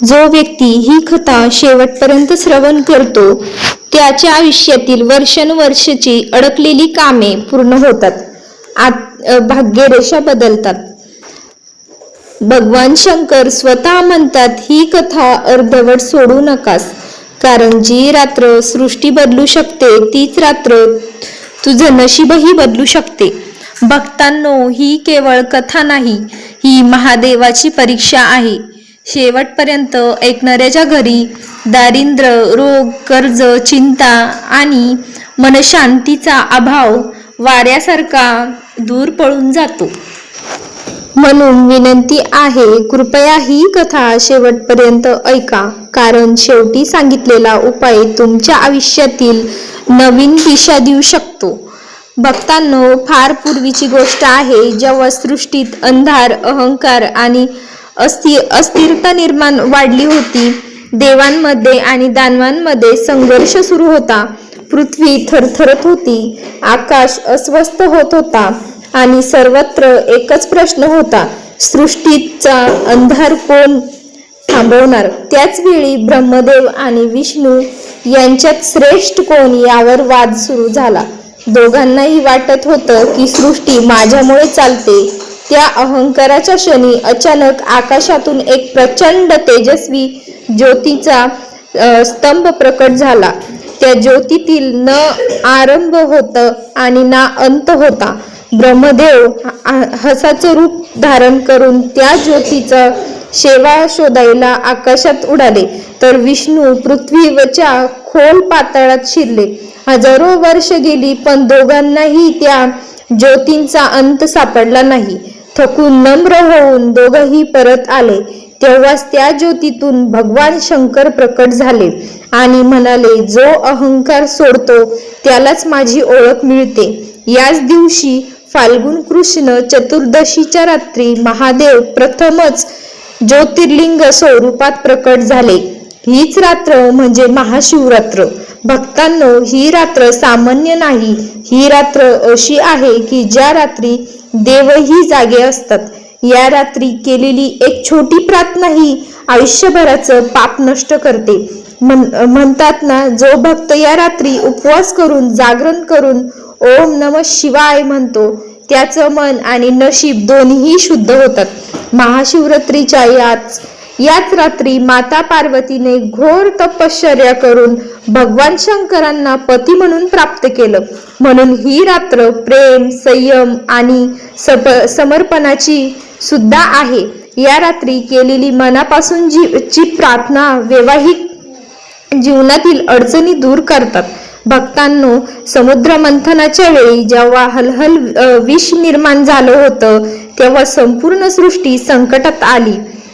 जो व्यक्ती ही कथा शेवटपर्यंत श्रवण करतो त्याच्या आयुष्यातील वर्षानुवर्षाची अडकलेली कामे पूर्ण होतात, भाग्यरेषा बदलतात. भगवान शंकर स्वतः म्हणतात, ही कथा अर्धवट सोडू नकास, कारण जी रात्र सृष्टी बदलू शकते तीच रात्र तुझं नशीबही बदलू शकते. भक्तांनो, ही केवळ कथा नाही, ही महादेवाची परीक्षा आहे. शेवटपर्यंत ऐकणाऱ्याच्या घरी दारिद्र्य, रोग, कर्ज, चिंता आणि मनशांतीचा अभाव वाऱ्यासारखा दूर पळून जातो. म्हणून विनंती आहे, कृपया ही कथा शेवटपर्यंत ऐका, कारण शेवटी सांगितलेला उपाय तुमच्या आयुष्यातील नवीन दिशा देऊ शकतो. भक्तांनो, फार पूर्वीची गोष्ट आहे, जेव्हा सृष्टीत अंधार, अहंकार आणि अस्थिरता निर्माण वाढली होती. देवांमध्ये आणि दानवांमध्ये संघर्ष सुरू होता. पृथ्वी थरथरत होती, आकाश अस्वस्थ होत होता आणि सर्वत्र एकच प्रश्न होता, सृष्टीचा अंधार कोण थांबवणार? त्याच वेळी ब्रह्मदेव आणि विष्णू यांच्यात श्रेष्ठ कोण यावर वाद सुरू झाला. दोघांनाही वाटत होतं की सृष्टी माझ्यामुळे चालते. त्या अहंकाराच्या क्षणी अचानक आकाशातून एक प्रचंड तेजस्वी ज्योतीचा स्तंभ प्रकट झाला. त्या ज्योतीतील न आरंभ होता आणि ना अंत होता. ब्रह्मदेव हसाचं रूप धारण करून त्या ज्योतीचा शेवा शोधायला आकाशात उडाले, तर विष्णू पृथ्वीच्या खोल पाताळात शिरले. हजारो वर्ष गेली, पण दोघांनाही त्या ज्योतींचा अंत सापडला नाही. थकून नम्र होऊन दोघंही परत आले. तेव्हाच त्या ज्योतीतून भगवान शंकर प्रकट झाले आणि म्हणाले, जो अहंकार सोडतो त्यालाच माझी ओळख मिळते. याच दिवशी फाल्गुन कृष्ण चतुर्दशीच्या रात्री महादेव प्रथमच ज्योतिर्लिंग स्वरूपात प्रकट झाले. हीच रात्र म्हणजे महाशिवरात्र. भक्तांनो, ही रात्र सामान्य नाही. ही रात्र अशी आहे की ज्या रात्री देवही जागे असतात. या रात्री केलेली एक छोटी प्रार्थना ही आयुष्यभराचं पाप नष्ट करते. म्हणतात ना, जो भक्त या रात्री उपवास करून, जागरण करून ओम नमः शिवाय म्हणतो, त्याचं मन आणि नशीब दोन्ही शुद्ध होतात. महाशिवरात्रीच्या याच रात्री माता पार्वतीने घोर तपश्चर्या करून भगवान शंकरांना पती म्हणून प्राप्त केलं. म्हणून ही रात्र प्रेम, संयम आणि समर्पणाची सुद्धा आहे. या रात्री केलेली मनापासून ची प्रार्थना वैवाहिक जीवनातील अडचणी दूर करतात. भक्तांनो, समुद्र मंथनाच्या वेळी जेव्हा हलहल विष निर्माण झालं होतं, तेव्हा संपूर्ण सृष्टी संकटात आली.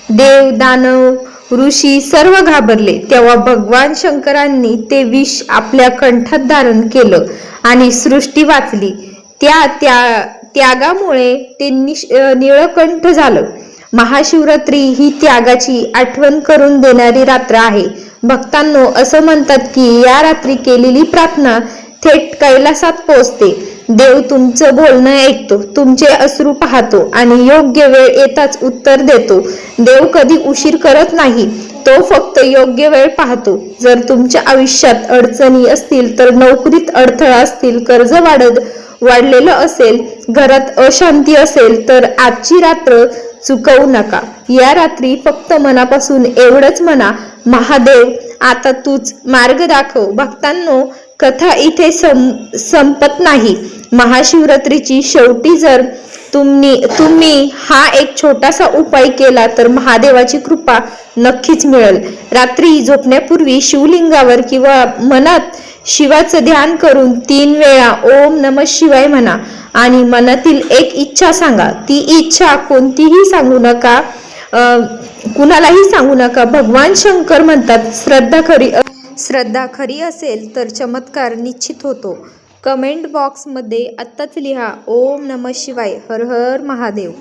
देव, दानव, ऋषी सर्व घाबरले. तेव्हा भगवान शंकरांनी ते विष आपल्या कंठात धारण केलं आणि सृष्टी वाचली. त्या त्यागामुळे ते निळकंठ झालं. महाशिवरात्री ही त्यागाची आठवण करून देणारी रात्र आहे. भक्तांनो, असं म्हणतात की या रात्री केलेली प्रार्थना थेट कैलासात पोहोचते. देव तुमचं बोलणं ऐकतो, तुमचे अश्रू पाहतो आणि योग्य वेळ येताच उत्तर देतो. देव कधी उशीर करत नाही, तो फक्त योग्य वेळ पाहतो. जर तुमच्या आयुष्यात अडचणी असतील, तर नोकरीत अडथळा असतील, कर्ज वाढलेलं असेल, घरात अशांती असेल, तर आजची रात्र चुकवू नका. या रात्री फक्त मनापासून एवढंच म्हणा, महादेव आता तूच मार्ग दाखव. भक्तांनो, कथा इथे संपत नाही. महाशिवरात्रीची शेवटी जर तुम्ही हा एक छोटासा उपाय केला तर महादेवाची कृपा नक्कीच मिळेल. रात्री झोपण्यापूर्वी शिवलिंगावर किंवा मनात शिवाचं ध्यान करून 3 वेळा ओम नमः शिवाय म्हणा आणि मनातील एक इच्छा सांगा. ती इच्छा कोणतीही सांगू नका, कुणालाही सांगू नका. भगवान शंकर म्हणतात, श्रद्धा खरी असेल तर चमत्कार निश्चित होतो. कमेंट बॉक्समध्ये आत्ताच लिहा, ओम नमः शिवाय. हर हर महादेव.